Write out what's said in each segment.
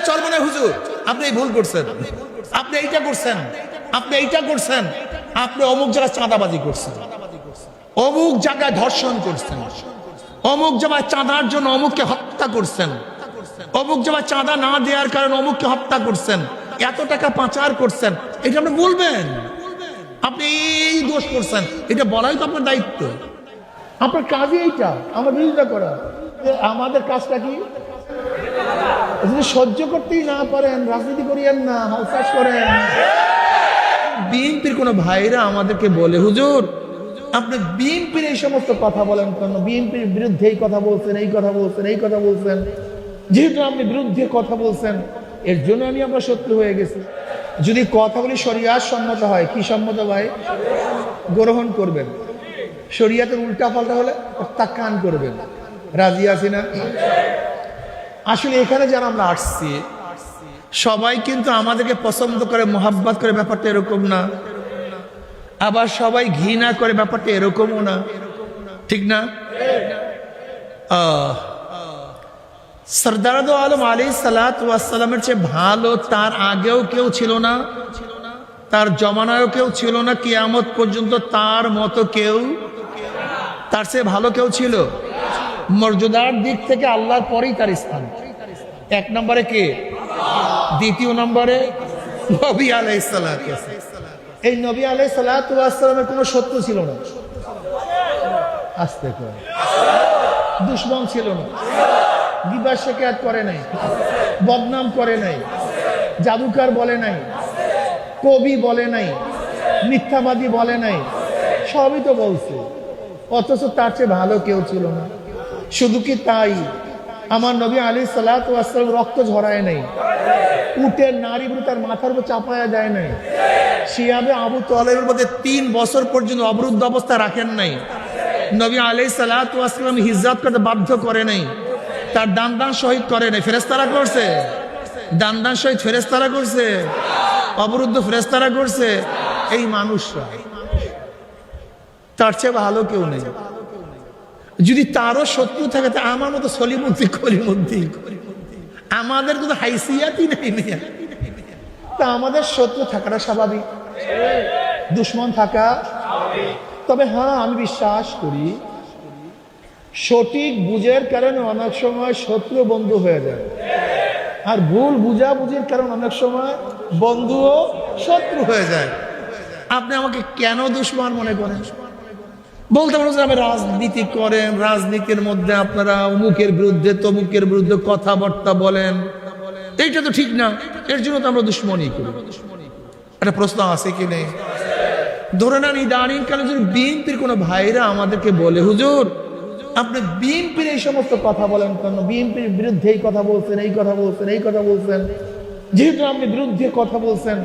চলবে না হুজুর, আপনি এই ভুল করছেন, আপনি এইটা করছেন, আপনি এইটা করছেন, আপনি অমুক জায়গায় চাঁদাবাজি করছেন, অমুক জায়গায় ধর্ষণ করছেন, অমুক জায়গায় চাঁদার জন্য অমুককে হত্যা করছেন, অমুক জায়গায় চাঁদা না দেওয়ার কারণে অমুককে হত্যা করছেন, এত টাকা পাচার করছেন, এটা আপনি বলবেন। আপনি এই দোষ করছেন, এটা বলাই তো আপনার দায়িত্ব, আপনার কাজই এইটা, আমার বিরোধিতা করা। আমাদের কাজটা কি? যদি সহ্য করতেই না পারেন, রাজনীতি করিয়েন না, হালচাষ করেন। বিএনপির কোন ভাইরা আমাদেরকে বলে, হুজুর আপনি বিএনপির এই সমস্ত কথা বলেন কেন, বিএনপির বিরুদ্ধে এই কথা বলছেন, এই কথা বলছেন, এই কথা বলছেন, যেহেতু আপনি বিরুদ্ধে কথা বলছেন এর জন্য আমি আপনার শত্রু হয়ে গেছি। যদি কথাগুলি শরিয়াত সম্মত হয়, কি সম্মত ভাই, গ্রহণ করবেন। শরিয়াতের উল্টা পাল্টা হলে প্রত্যাখ্যান করবেন। রাজি আছি না? আসলে এখানে যারা আমরা আসছি সবাই কিন্তু আমাদেরকে পছন্দ করে, মোহাব্বত করে, ব্যাপারটা এরকম না। আবার সবাই ঘৃণা করে, ব্যাপারটা এরকমও না, ঠিক না? সরদার দো আলম আলাইহিস সালাতু ওয়াস সালামের চেয়ে ভালো তার আগেও কেউ ছিল না, তার জমানায়ও কেউ ছিল না, কিয়ামত পর্যন্ত তার মতো কেউ, তার চেয়ে ভালো কেউ ছিল? মর্যাদার দিক থেকে আল্লাহর পরেই তার স্থান। এক নম্বরে কে? দ্বিতীয় নম্বরে নবী আলাইহিস সালাতু ওয়াস সালাম। এই নবী আলাইহিস সালাতু ওয়াস সালামের কোনো শত্রু ছিল না, আস্তে করে দুশমন ছিল না, গিবত শিকায়ত করে নাই, বদনাম করে নাই, জাদুকর বলে নাই, কবি বলে নাই, মিথ্যাবাদী বলে নাই, সবই তো বলছে। অথচ তার চেয়ে ভালো কেউ ছিল না। শুধু কি তাই, আমার নবী আলাইহিস সালাতু ওয়াস সালাম রক্ত ঝরায় নাই, উটের নাড়িগুলো তার মাথার উপর চাপায়া যায় নাই, শিয়াবে আবু তালেবের মধ্যে 3 বছর পর্যন্ত অবরুদ্ধ অবস্থা রাখেন নাই, নবী আলাইহিস সালাতু ওয়াস সালাম হিজরত করতে বাধ্য করে নাই, তার দান শহীদ করে নাই, ফেরেশতারা করছে। দান শহীদ ফেরেশতারা করছে, অবরুদ্ধ ফেরেশতারা করছে। এই মানুষরা, তার চেয়ে ভালো কেউ নেই। যদি তারও শত্রু থাকে তা আমার মতো সলিমুদ্দিন কলিমুদ্দিন, আমাদের কোনো হাইসিয়াতই নেই, তা আমাদের শত্রু থাকাটা স্বাভাবিক, দুশ্মন থাকা। তবে হ্যাঁ, আমি বিশ্বাস করি সঠিক বুঝের কারণে অনেক সময় শত্রু বন্ধু হয়ে যায়, আর ভুল বুঝাবুঝির কারণে অনেক সময় বন্ধুও শত্রু হয়ে যায়। আপনি আমাকে কেন দুশ্মন মনে করেন? বলতে পারো যে আপনি রাজনীতি করেন, রাজনীতির মধ্যে আপনারা অমুকের বিরুদ্ধে তমুকের বিরুদ্ধে কথাবার্তা বলেন, এইটা তো ঠিক না, এর জন্য তো আমরা দুশ্মনী করি। একটা প্রশ্ন আছে কি নেই? ধরে নেন ইদানিং কালে যদি বিএনপির কোনো ভাইরা আমাদেরকে বলে, হুজুর আপনি বিএনপির এই সমস্ত কথা বলেন কেন, বিএনপির বিরুদ্ধে এই কথা বলছেন, এই কথা বলছেন, এই কথা বলছেন, যেহেতু আপনি বিরুদ্ধে কথা বলছেন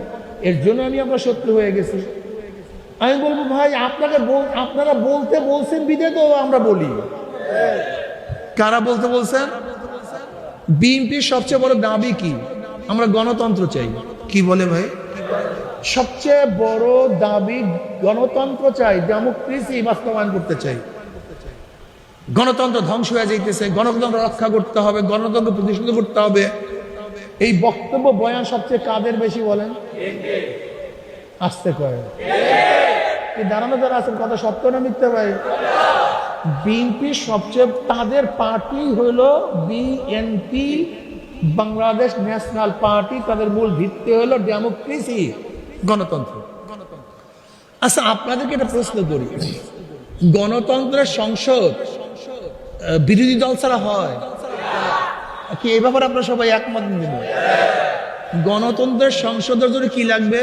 এর জন্য আমি আপনার শত্রু হয়ে গেছি। আমি বলবো ভাই, আপনারা বলতে বলছেন বিধায় তো আমরা বলি। কারা বলতে বলছেন? বিএনপির সবচেয়ে বড় দাবি কি? আমরা গণতন্ত্র চাই। কি বলে ভাই? সবচেয়ে বড় দাবি গণতন্ত্র চাই, ডেমোক্রেসি বাস্তবায়ন করতে চাই। গণতন্ত্র ধ্বংস হয়ে যাইতেছে, গণতন্ত্র রক্ষা করতে হবে, গণতন্ত্র প্রতিষ্ঠিত করতে হবে। এই বক্তব্য বয়ান সবচেয়ে কাদের বেশি বলেন? আসতে করে দাঁড়ানো যারা আছেন, কথা সত্য না মিথ্যা ভাই? বিএনপি সবচেয়ে, তাদের পার্টি হইল বিএনপি, বাংলাদেশ ন্যাশনাল পার্টি। তাদের মূল ভিত্তি হইল ডেমোক্রেসি, গণতন্ত্র। আচ্ছা, আপনাদেরকে একটা প্রশ্ন করি, গণতন্ত্রের সংসদ বিরোধী দল ছাড়া হয় কি? এই ব্যাপারে আপনারা সবাই একমত নেবেন? গণতন্ত্রের সংসদের জন্য কি লাগবে?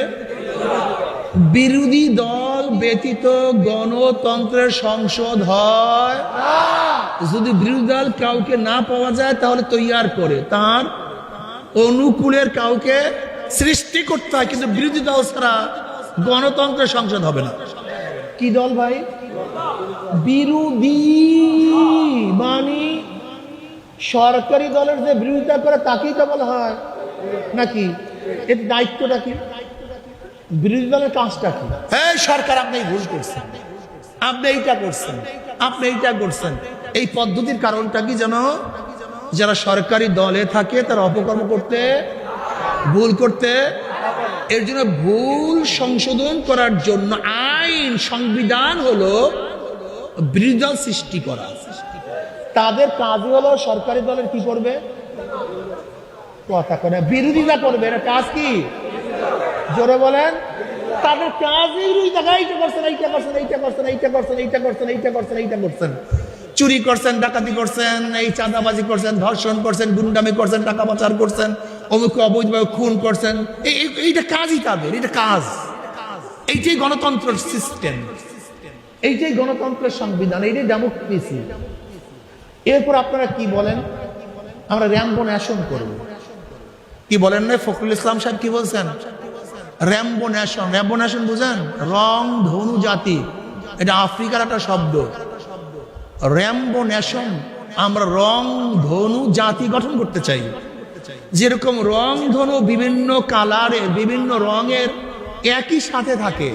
বিরোধী দল ব্যতীত গণতন্ত্রের সংসদ হয়। যদি বিরোধী দল কাউকে না পাওয়া যায় তাহলে তৈয়ার করে তার অনুকূলের কাউকে সৃষ্টি করতে হয়, কিন্তু বিরোধী দল ছাড়া গণতন্ত্রের সংসদ হবে না। কি দল ভাই? বিরোধী, মানে সরকারি দলের যে বিরোধিতা করে তাকেই তো বলা হয় নাকি? এর দায়িত্বটা কি? বিরোধী দলের কাজটা কি? হ্যাঁ, সরকার আপনি ভুল করছেন, আপনি এইটা করছেন, আপনি এইটা করছেন। এই পদ্ধতির কারণটা কি জানো? যারা সরকারি দলে থাকে তারা অপকর্ম করতে, ভুল করতে, এর জন্য ভুল সংশোধন করার জন্য আইন, সংবিধান হলো বিরোধী দল সৃষ্টি করা। তাদের কাজই হলো সরকারি দলের কি করবে, কথা করে বিরোধিতা করবে। এটা কাজ কি, জোরে বলেন। তাদের কাজই বিরোধিতা, এইটা করছেন, এইটা করছেন, এইটা করছেন, এইটা করছেন, এইটা করছেন, এইটা করছেন, এইটা করছেন, চুরি করছেন, ডাকাতি করছেন, এই চাঁদাবাজি করছেন, ধর্ষণ করছেন, গুন্ডামি করছেন, টাকা পাচার করছেন, অমুকে অবৈধভাবে খুন করছেন। এইটা কাজই তাদের, এটা কাজ। এইটাই গণতন্ত্রের সিস্টেম, এইটাই গণতন্ত্রের সংবিধান, এইটাই ডেমোক্রেসি। এরপর আপনারা কি বলেন, আমরা র্যাম্বো ন্যাশন করব। কি বলেন না ফখরুল ইসলাম সাহেব কি বলছেন, র্যাম্বো ন্যাশন। র্যাম্বো ন্যাশন বুঝেন, রং ধনু জাতি, এটা আফ্রিকার একটা শব্দ। র্যাম্বো ন্যাশন, আমরা রং ধনু জাতি গঠন করতে চাই। যেরকম রং ধনু বিভিন্ন কালারের, বিভিন্ন রঙের একই সাথে থাকে,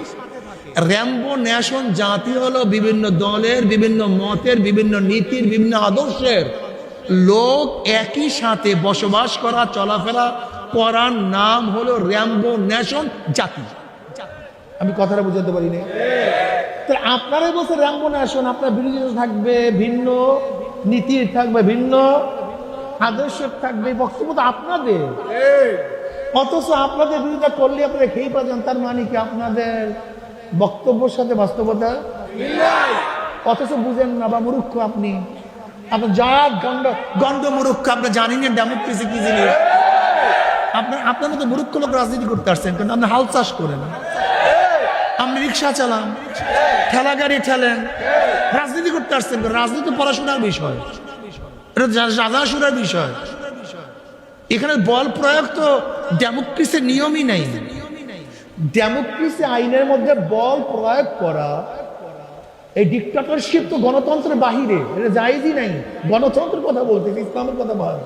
র্যাম্বো ন্যাশন জাতি হলো বিভিন্ন দলের, বিভিন্ন মতের, বিভিন্ন নীতির, বিভিন্ন আদর্শের লোক একই সাথে বসবাস করা, চলাফেরা করার নাম হলো র্যাম্বো ন্যাশন জাতি। আমি কথাটা বুঝাতে পারি না? আপনারাই বলছে র্যাম্বো ন্যাশন, আপনার বিরোধিতা থাকবে, ভিন্ন নীতির থাকবে, ভিন্ন আদর্শের থাকবে, বক্তব্য তো আপনাদের। অথচ আপনাদের বিরোধিতা করলে আপনারা খেয়ে পাচ্ছেন, তার মানে কি আপনাদের বক্তব্যের সাথে বাস্তবতা, অথচ বুঝেন না বা মূর্খ আপনি। আপনার যা গন্ড মূর্খ, আপনি জানেন না ডেমোক্রেসি কি জিনিস। আপনার মতো মূর্খ লোক রাজনীতি করতে আসছেন, কিন্তু আপনি হাল চাষ করেন, আপনি রিক্সা চালান, ঠেলা গাড়ি ঠেলেন, রাজনীতি করতে আসছেন। রাজনীতি পড়াশোনার বিষয়, এটা জানাশোনার বিষয়। এখানে বল প্রয়োগ তো ডেমোক্রেসির নিয়মই নেই। ডেমোক্রেসি আইনের মধ্যে বল প্রয়োগ করা, এই ডিক্টেটরশিপ তো গণতন্ত্রের বাহিরে, এটা জায়েজই নাই। গণতন্ত্রের কথা বলতে, ইসলামের কথা বল,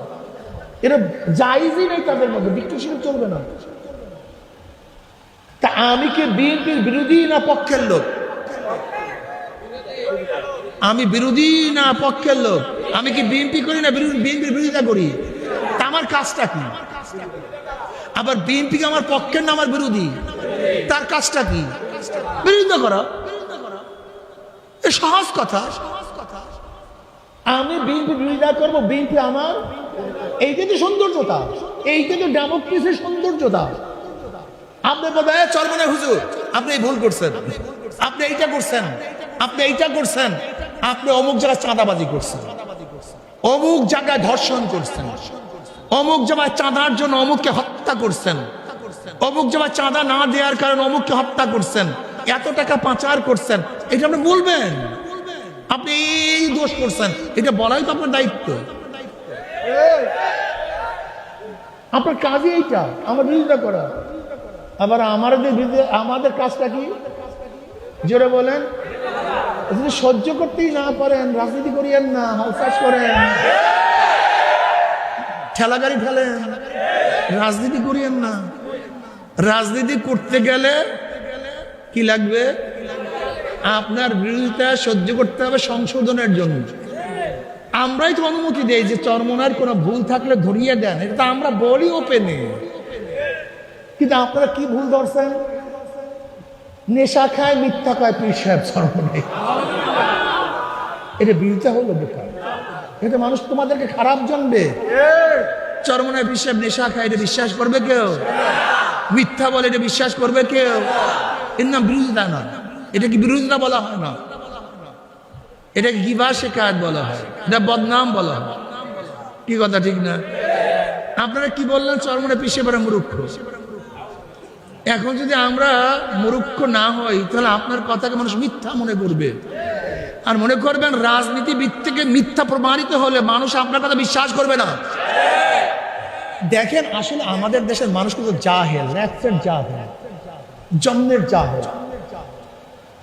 এটা জায়েজই নাই তাদের মধ্যে, ডিক্টেটরশিপ চলবে না। তা আমি কি বিএনপির বিরোধী না পক্ষের লোক? আমি বিরোধী না পক্ষের লোক? আমি কি বিএনপি করি না বিএনপির বিরোধিতা করি? তা আমার কাজটা কি? আবার বিএনপি কি আমার পক্ষের না আমার বিরোধী? তার কাজটা কি? বিরোধিতা করা। সহজ কথা। আমি বিএনপি বিরোধিতা করবো, বিএনপি আমার, এইটা তো সৌন্দর্যতা, এইটা তো ডেমোক্রেসির সৌন্দর্যতা। আপনি বলবেন চরমনে হুজুর আপনি ভুল করছেন, আপনি এইটা করছেন, আপনি এইটা করছেন, আপনি অমুক জায়গায় চাঁদাবাজি করছেন, অমুক জায়গায় ধর্ষণ করছেন, অমুক জায়গায় চাঁদার জন্য অমুককে হত্যা করছেন, অমুক জায়গায় চাঁদা না দেওয়ার কারণে অমুককে হত্যা করছেন, এত টাকা পাচার করছেন, এটা আপনি বলবেন, আপনি এই দোষ করছেন, এটা বলাই তো আপনার দায়িত্ব। আপনার কাজই এইটা, আমার বিরোধিতা করা। আবার আমাদের কাজটা কি, জোরে বলেন। যদি সহ্য করতেই না পারেন, রাজনীতি করিয়েন না, হালচাষ করেন, ঠেলা গাড়ি ফেলেন, রাজনীতি করিয়েন না। রাজনীতি করতে গেলে কি লাগবে? আপনার বিরোধিতা সহ্য করতে হবে সংশোধনের জন্য। আমরাই তো অনুমতি দেই যে চরমনার কোনো ভুল থাকলে ধরিয়ে দেন, এটা আমরা বলি ওপেনে। কিন্তু আপনারা কি ভুল ধরছেন? নেশা খায়, মিথ্যা খায় পীর সাহেব চরমনায়, এটা বিরোধিতা হলো বেকার। এটা মানুষ তোমাদেরকে খারাপ জানবে। চরমনায় পীর সাহেব নেশা খায়, এটা বিশ্বাস করবে কেউ? মিথ্যা বলে এটা বিশ্বাস করবে কেউ? এর নাম বিরোধিতা না। এটা কি বিরোধিতা বলা হয় না, এটাকে গিবা শেখায়ত বলা হয়, এটা বদনাম বলা হয়। কি কথা ঠিক না? আপনারা কি বললেন? চরমনায় পীর সাহেবের মূর্খ। এখন যদি আমরা মূর্খ না হই, তাহলে আপনার কথাকে মানুষ মিথ্যা মনে করবে। আর মনে করবেন রাজনীতিবিদ থেকে মিথ্যা প্রমাণিত হলে মানুষ আপনার কথা বিশ্বাস করবে না। দেখেন আসলে আমাদের দেশের মানুষ কিন্তু জাহেল, জন্মের জাহেল।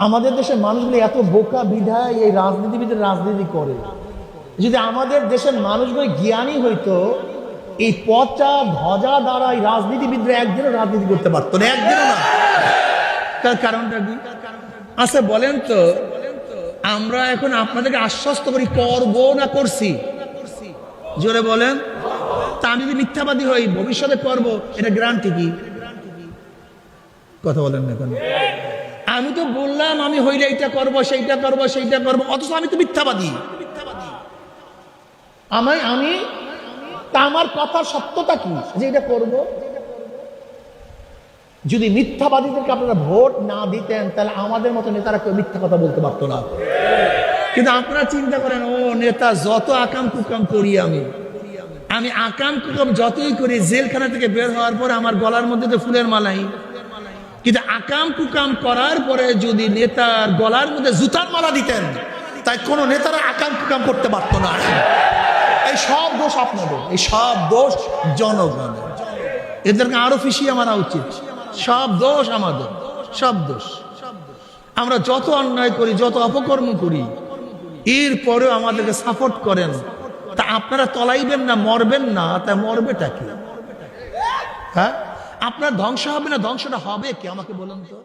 আমাদের দেশের মানুষগুলো এত বোকা বিধায় এই রাজনীতিবিদের রাজনীতি করে। যদি আমাদের দেশের মানুষগুলো জ্ঞানী হইতো, এই পচা ধ্বজা দ্বারা এই রাজনীতিবিদরা একদিনও রাজনীতি করতে পারতো না, একদিনও না। তার কারণটা কি? আচ্ছা বলেন তো, আমরা এখন আপনাদেরকে আশ্বস্ত করি করবো না করছি? জোরে বলেন। তা আমি যদি মিথ্যাবাদী হই ভবিষ্যতে করব, এটা গ্যারান্টি কি? কথা বলেন না কেন? আমি তো বললাম আমি হইলে এইটা করব, সেইটা করব, সেইটা করব, অথচ আমি তো মিথ্যাবাদী। আমি তা আমার কথার সত্যতা কি যে এটা করব? যদি মিথ্যাবাদীদেরকে আপনারা ভোট না দিতেন তাহলে আমাদের মতো নেতারা কেউ মিথ্যা কথা বলতে পারতো না। কিন্তু আপনারা চিন্তা করেন, ও নেতা যত আকাম কুকাম করি, আমি আকাম কুকাম যতই করি, জেলখানা থেকে বের হওয়ার পরে আমার গলার মধ্যে তো ফুলের মালাই, কিন্তু আকাম কুকাম করার পরে যদি নেতার গলার মধ্যে জুতার মালা দিতেন, তাই কোন নেতারা আকাম কুকাম করতে পারতো না। এই সব দোষ আপনাদের, এই সব দোষ জনগণের। এদেরকে আরো ফিসিয়ে মারা উচিত। সব দোষ আমাদের, সব দোষ। আমরা যত অন্যায় করি, যত অপকর্ম করি, এরপরেও আমাদেরকে সাপোর্ট করেন। তা আপনারা তলাইবেন না, মরবেন না, তা মরবেটা কি? হ্যাঁ, আপনার ধ্বংস হবে না, ধ্বংসটা হবে কি আমাকে বলুন তো?